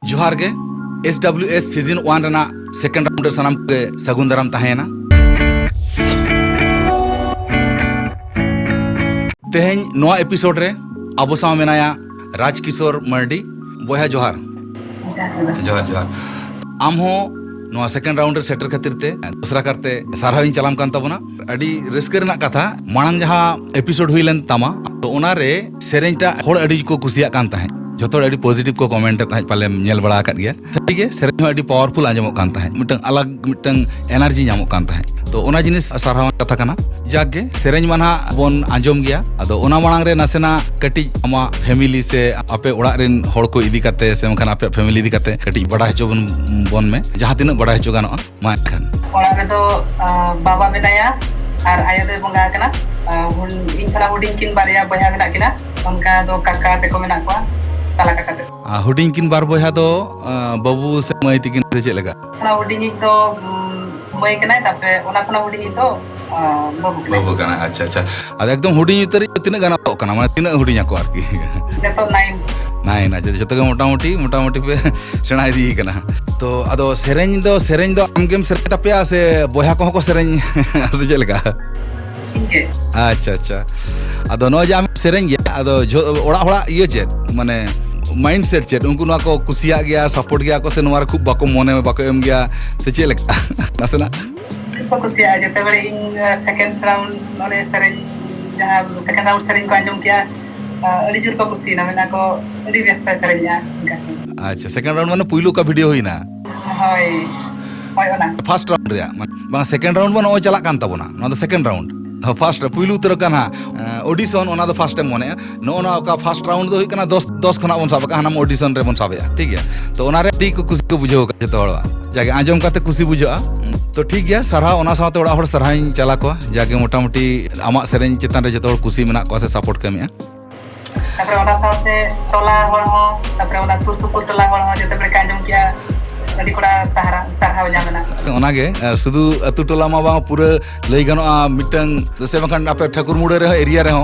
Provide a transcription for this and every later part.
जोहार गे SWS season 1 रेना सेकंड राउंड सानाम के सगुन दाराम तहेना तेहें नोआ एपिसोड रे अबो साव मेनाया राजकिशोर मर्डी बोया जोहार जोहार जोहार आम हो नोआ सेकंड राउंड रे सेटर खातिर ते दूसरा करते सारहाविन चलाम कान ताबोना अडी रस्कर ना कथा मांग जहां एपिसोड हुइलन तामा तो ओना रे सेरेंटा होड़ अडी को कुसिया कान ताहे जो अड़ी पॉजिटिव को कमेंट पाले नेल बड़ा गया सही गे सेरें अड़ी पावरफुल आजमोग कान ताहे मिटंग अलग मिटंग एनर्जी नामोग कान ताहे तो ओना जिनिस सारहावान कथा कना जागे सेरें माना बोन आंजम गया अदो ओना मांग रे नसेना कटी आमा फैमिली से आपे ओड़ा रेन होड़ को इदी काते से मखान आपे फैमिली इदी काते कटी बड़ा हेचो बोन में जहां तिना बड़ा हेचो गानो मा खान ओड़ा रे तो बाबा मेनाया आर आयो दे बंगा कना हुन इन खरा हुडिंग किन बारिया बया मेना किना उनका दो काका ते को मेना को ताला काका ते हुडिंग किन बार बया दो बाबू से मई तिकिन से चले लगा ओना हुडिंग तो मई कना तापरे ओना कोना हुडिंग तो बाबू कना अच्छा अच्छा अद एकदम हुडिंग उतरी तिना गाना तो कना माने तिना हुडिंग को आरकी ने तो 9 अच्छा जतो के मोटामोटी पे सेना इदी कना तो अदो सेरें दो आमगेम सेरें तापया से बोया को सेरें तो चले लगा अच्छा अच्छा अदो नो जाम सेरें गया अदो ओड़ा ओड़ा ये चेत माने माइंड सेट चेत उनको ना को कुसिया गया सपोर्ट गया को से नवार खूब बाको मोने में बाको एम गया से चेले नसना को कुसिया जते बड़े इन सेकंड राउंड माने सेरें जहां सेकंड राउंड सेरें को आंजम किया अड़ी जुर को कुसी ना मेना को अड़ी व्यस्त सेरें या अच्छा सेकंड राउंड माने पुइलो का वीडियो होइना होय होय ओना फर्स्ट राउंड रे बा सेकंड राउंड बन ओ चला कान ताबोना ना सेकंड राउंड फर्स्ट पुइलू उतर कना ऑडिशन ओना दो फर्स्ट टाइम मोने नो ओना का फर्स्ट राउंड दो हुई कना 10 खना बन साबका हम ऑडिशन रे बन साबया ठीक है तो ओना रे टी को खुशी को बुझो का जतो हड़वा जागे आंजम काते खुशी बुझा तो ठीक गया सरहा ओना साथे ओड़ा हड़ सरहाई चला को जागे मोटामोटी आमा सेरें चितान रे जतो खुशी मेना को से सपोर्ट कमिया तापर ओना साथे टोला हड़ हो तापर ओना सुरसुपुर टोला हड़ हो जते बड़े आंजम किया अड़ी कोड़ा सरहा जामेना ओनागे सुदु अतु टोला मा बा पूरा लई गनो मिटंग जसे बखन आपे ठाकुर मुड़े रे एरिया रे हो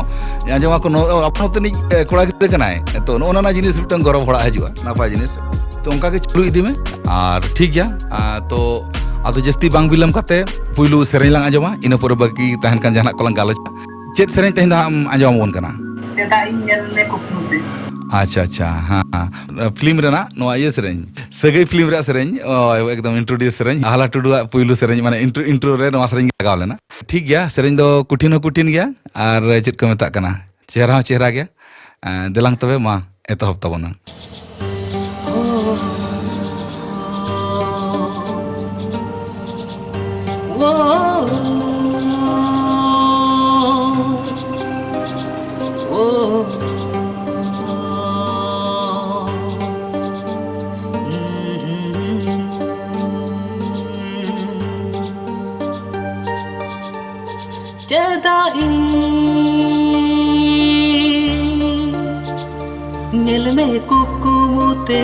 आंजमा को अपन तनी कोड़ा गिरे कनाय तो ओना जिनिस मिटंग गौरव होड़ा हजुआ नापा जिनिस तो उनका के चलू इदी में और ठीक गया तो आदो जस्ती बांग बिलम काते पुइलू सेरें लांग आंजमा इना पर बाकी तहन कान जहना कोlang गालच चेत सेरें तहन दा आंजम बोन कना चेता इन नेल में कुपनुते अच्छा अच्छा हाँ फिल्म रेना नो ये सेरें सगई फिल्म रे सेरें एकदम इंट्रोड्यूस सेरें हाला टुडुआ पुइलू सेरें माने इंट्रो रे नो सेरें लगाव लेना ठीक गया सेरें दो कुठिन गया और चेत को मेता कना चेहरा गया देलांग तबे मा एतहब तबना नील में कुकुमुते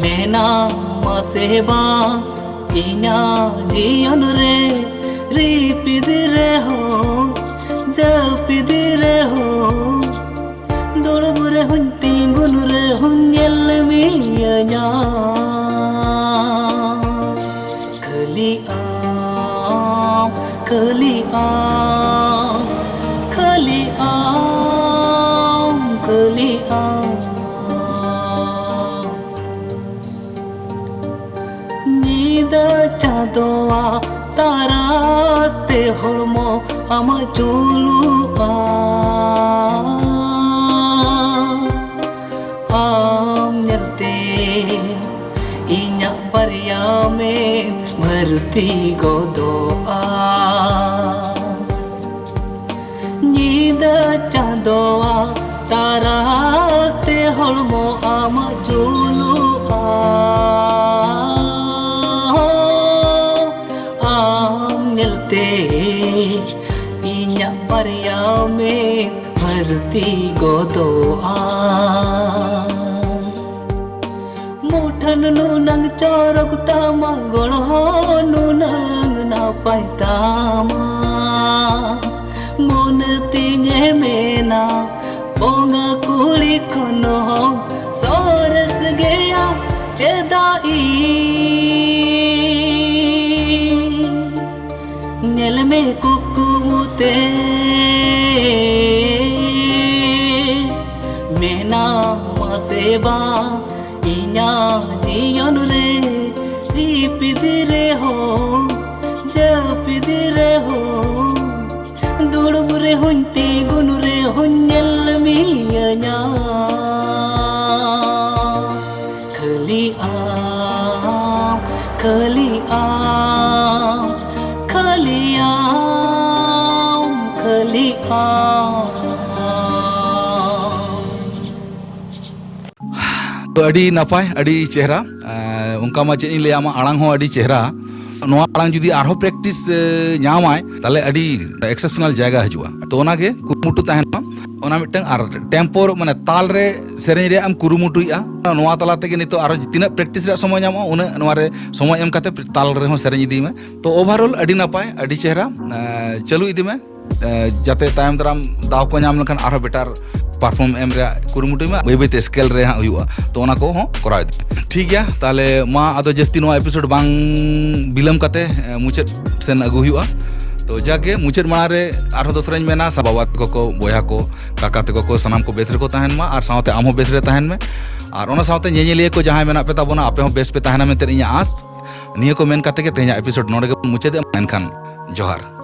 मेना मसेबा इना जीवन रे रिपिद रे हो जपिद रे हो दोड़ब रे हुन तिंगुन रे हुन यल मिया खली नीदा चादोआ तारास्ते हड़मो आम चुलुआ आम नलते इन्या परिया में भरती गोदोआ नीदा चादोआ तारास्ते हड़मो आम चुलुआ इन्या परिया में भरती गोदोआ मुठन नूनंग चोरक तामा गड़हो नूनंग ना पाइतामा मोन तिंगे मेना पोंगा कुड़ी कुकुमुते मेना सेवा इना जीवन रे रिपिदिरे हो जपिदिरे हो दुड़बरे हुंती गुनुरे हुंजल मियना खली आम खली आम खली आम खली आम तो अड़ी नपाय अड़ी चेहरा उनका मा चेनी ले आमा आड़ांग हो अड़ी चेहरा नोआ आड़ांग जुदी आरो प्रैक्टिस ᱧᱟᱢᱟᱭ ताले अड़ी एक्सेप्शनल जायगा हजुआ तो ओनागे कुरुमुटु ताहेना ओना मिटन आर टेम्पो माने ताल रे सेरेñ रे आम कुरुमुटुइया नोआ तला तेगे नितो आरो तिना प्रैक्टिस रे समय ᱧᱟᱢᱚᱜᱼᱟ उना नोआ रे समय एम काते ताल रे हो सेरेñ इदी में तो ओवरऑल अड़ी नपाय अड़ी चेहरा चलु इदी में जाते तायम दाराम दाव को ᱧᱟᱢ लेखन आरो बेटार परफॉर्म एम रे कुरुमुटु में बै बैते स्केल रे हाँ हुआ तो ओना को हो कराव ठीक गया ताले मा आदो जस्ती नोआ एपिसोड बांग बिलम काते मुचाद सेन अगु हुआ तो जाके मुचाद माड़ा रे आरो दोसराñ मेना सा बाबा को बोया को काका तको को सनाम को बेस रे को ताहेन मा आर सावते आम हो बेस रे ताहेन में आर ओना सावते ñeñeliya को जहां मेना पे ताबोना आपे हो बेस पे ताहेना मेते इᱧ आस निया को मेन काते के तेजा एपिसोड नोडे मुचाद एनखान जोहार।